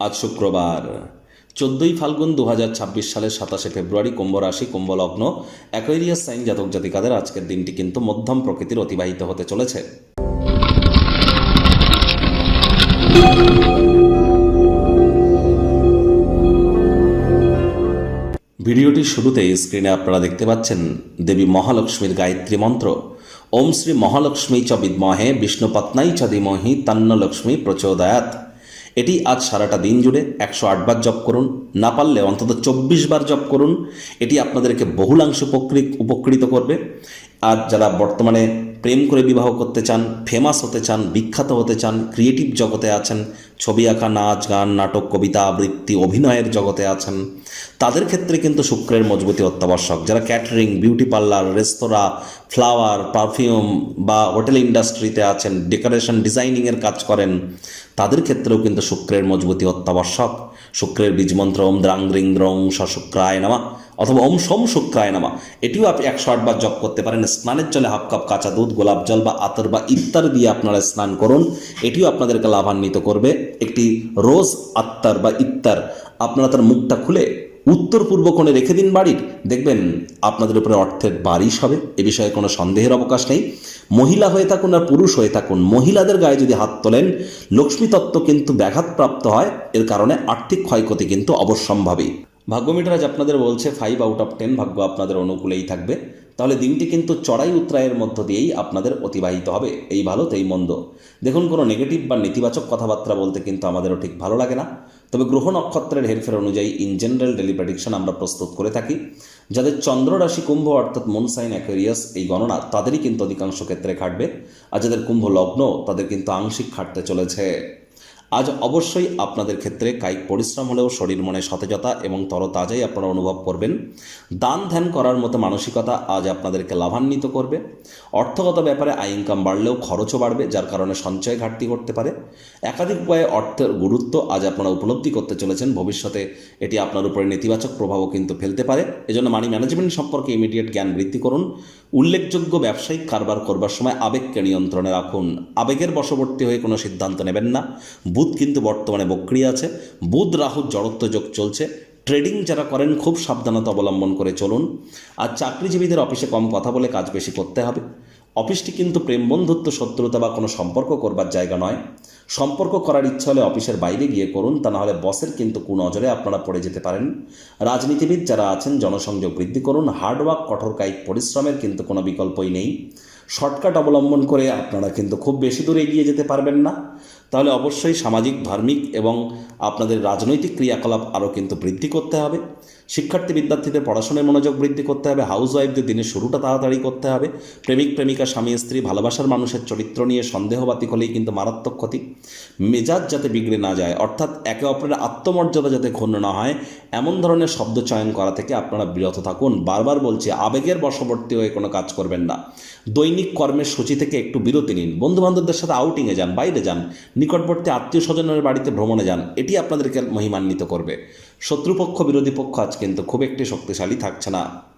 আজ শুক্রবার 14ই ফাল্গুন 2026 সালের 27শে ফেব্রুয়ারি, কুম্ভ রাশি, কুম্ভ লগ্ন, অ্যাকোয়ারিয়াস সাইন জাতক জাতিকাদের আজকের দিনটি কিন্তু মধ্যম প্রকৃতির অতিবাহিত হতে চলেছে। ভিডিওটির শুরুতেই স্ক্রিনে আপনারা দেখতে পাচ্ছেন দেবী মহালক্ষ্মীর গায়ত্রী মন্ত্র। ওম শ্রী মহালক্ষ্মী চ বিদ্মহে বিষ্ণুপত্নাই চ ধীমহি তন্ন লক্ষ্মী প্রচোদয়াৎ। এটি আজ সারাটা দিন জুড়ে 108 বার জপ করুন, না পারলে অন্তত 24 বার জপ করুন। এটি আপনাদেরকে বহুলাংশে উপকৃত করবে। আর যারা বর্তমানে প্রেম করে বিবাহ করতে চান, ফেমাস হতে চান, বিখ্যাত হতে চান, ক্রিয়েটিভ জগতে আছেন, ছবি আঁকা, নাচ গান, নাটক, কবিতা আবৃত্তি, অভিনয়ের জগতে আছেন, তাদের ক্ষেত্রে কিন্তু শুক্রের মজবুতি অত্যাবশ্যক। যারা ক্যাটারিং, বিউটি পার্লার, রেস্তোরাঁ, ফ্লাওয়ার, পারফিউম বা হোটেল ইন্ডাস্ট্রিতে আছেন, ডেকোরেশন ডিজাইনিংয়ের কাজ করেন, তাদের ক্ষেত্রেও কিন্তু শুক্রের মজবুতি অত্যাবশ্যক। শুক্রের বীজমন্ত্র ওম দ্রাং দ্রিং দ্রং স শুক্রায় নামা অথবা ওম সোম শুক্রায় নামা, এটিও আপনি 108 বার জপ করতে পারেন। স্নানের জলে হাফ কাপ কাঁচা দুধ, গোলাপ জল বা আতর বা ইত্তার দিয়ে আপনারা স্নান করুন, এটিও আপনাদেরকে লাভান্বিত করবে। একটি রোজ আত্মার বা ইত্তার আপনারা তার মুখটা খুলে উত্তর পূর্ব কোণে রেখে দিন বাড়ির, দেখবেন আপনাদের উপরে অর্থের বারিশ হবে। এ বিষয়ে কোনো সন্দেহের অবকাশ নেই। মহিলা হয়ে থাকুন আর পুরুষ হয়ে থাকুন, মহিলাদের গায়ে যদি হাত তোলেন লক্ষ্মী তত্ত্ব কিন্তু ব্যাঘাতপ্রাপ্ত হয়। এর কারণে আর্থিক ক্ষয়ক্ষতি কিন্তু অবশ্যম্ভাবী। ভাগ্যমিটার আজ আপনাদের বলছে 5 আউট অফ 10 ভাগ্য আপনাদের অনুকূলেই থাকবে। তাহলে দিনটি কিন্তু চড়াই উতরাইয়ের মধ্য দিয়েই আপনাদের অতিবাহিত হবে, এই ভালো তেই মন্দ। দেখুন, কোনো নেগেটিভ বা নেতিবাচক কথাবার্তা বলতে কিন্তু আমাদেরও ঠিক ভালো লাগে না। তবে গ্রহ নক্ষত্রের হেরফের অনুযায়ী ইন জেনারেল ডেলি প্রেডিকশন আমরা প্রস্তুত করে থাকি। যাদের চন্দ্র রাশি কুম্ভ অর্থাৎ মুন সাইন অ্যাকোয়ারিয়াস এই গণনা তাদেরই কিন্তু অধিকাংশ ক্ষেত্রে খাটবে। আর যাদের কুম্ভ লগ্ন তাদের কিন্তু আংশিক খাটতে চলেছে। আজ অবশ্যই আপনাদের ক্ষেত্রে কায়িক পরিশ্রম হলেও শরীর মনে সতেজতা এবং তরতাজাই আপনারা অনুভব করবেন। দান ধ্যান করার মতো মানসিকতা আজ আপনাদেরকে লাভান্বিত করবে। অর্থগত ব্যাপারে আয় ইনকাম বাড়লেও খরচও বাড়বে, যার কারণে সঞ্চয় ঘাটতি করতে পারে। একাধিক উপায়ে অর্থের গুরুত্ব আজ আপনারা উপলব্ধি করতে চলেছেন। ভবিষ্যতে এটি আপনার উপরে নেতিবাচক প্রভাবও কিন্তু ফেলতে পারে। এজন্য মানি ম্যানেজমেন্ট সম্পর্কে ইমিডিয়েট জ্ঞান বৃদ্ধি করুন। উল্লেখযোগ্য ব্যবসায়িক কারবার করবার সময় আবেগকে নিয়ন্ত্রণে রাখুন। আবেগের বশবর্তী হয়ে কোনো সিদ্ধান্ত নেবেন না। বুধ কিন্তু বর্তমানে বক্রী আছে। বুধ রাহুর জড়ত্ব যোগ চলছে। ট্রেডিং যারা করেন খুব সাবধানতা অবলম্বন করে চলুন। আর চাকরিজীবীদের অফিসে কম কথা বলে কাজ বেশি করতে হবে। অফিসটি কিন্তু প্রেম, বন্ধুত্ব, শত্রুতা বা কোনো সম্পর্ক করবার জায়গা নয়। সম্পর্ক করার ইচ্ছা হলে অফিসের বাইরে গিয়ে করুন, তা নাহলে বসের কিন্তু কুনজরে আপনারা পড়ে যেতে পারেন। রাজনীতিবিদ যারা আছেন জনসংযোগ বৃদ্ধি করুন। হার্ডওয়ার্ক, কঠোর কায়িক পরিশ্রমের কিন্তু কোনো বিকল্পই নেই। শর্টকাট অবলম্বন করে আপনারা কিন্তু খুব বেশি দূর এগিয়ে যেতে পারবেন না। তাহলে অবশ্যই সামাজিক, ধার্মিক এবং আপনাদের রাজনৈতিক ক্রিয়াকলাপ আরও কিন্তু বৃদ্ধি করতে হবে। শিক্ষার্থী বিদ্যার্থীদের পড়াশোনায় মনোযোগ বৃদ্ধি করতে হবে। হাউসওয়াইফদের দিনের শুরুটা তাড়াতাড়ি করতে হবে। প্রেমিক প্রেমিকা, স্বামী স্ত্রী, ভালোবাসার মানুষের চরিত্র নিয়ে সন্দেহবাতিক হলেই কিন্তু মারাত্মক ক্ষতি। মেজাজ যাতে বিগড়ে না যায়, অর্থাৎ একে অপরের আত্মমর্যাদা যাতে ক্ষুণ্ণ না হয়, এমন ধরনের শব্দ চয়ন করা থেকে আপনারা বিরত থাকুন। বারবার বলছি, আবেগের বশবর্তী হয়ে কোনো কাজ করবেন না। দৈনিক কর্মের সূচি থেকে একটু বিরতি নিন। বন্ধুবান্ধবদের সাথে আউটিংয়ে যান, বাইরে যান, নিকটবর্তী আত্মীয় স্বজনের বাড়িতে ভ্রমণে যান। এটি আপনাদেরকে মহিমান্বিত করবে। শত্রুপক্ষ, বিরোধী পক্ষ আজ কিন্তু খুব একটি শক্তিশালী থাকছে না।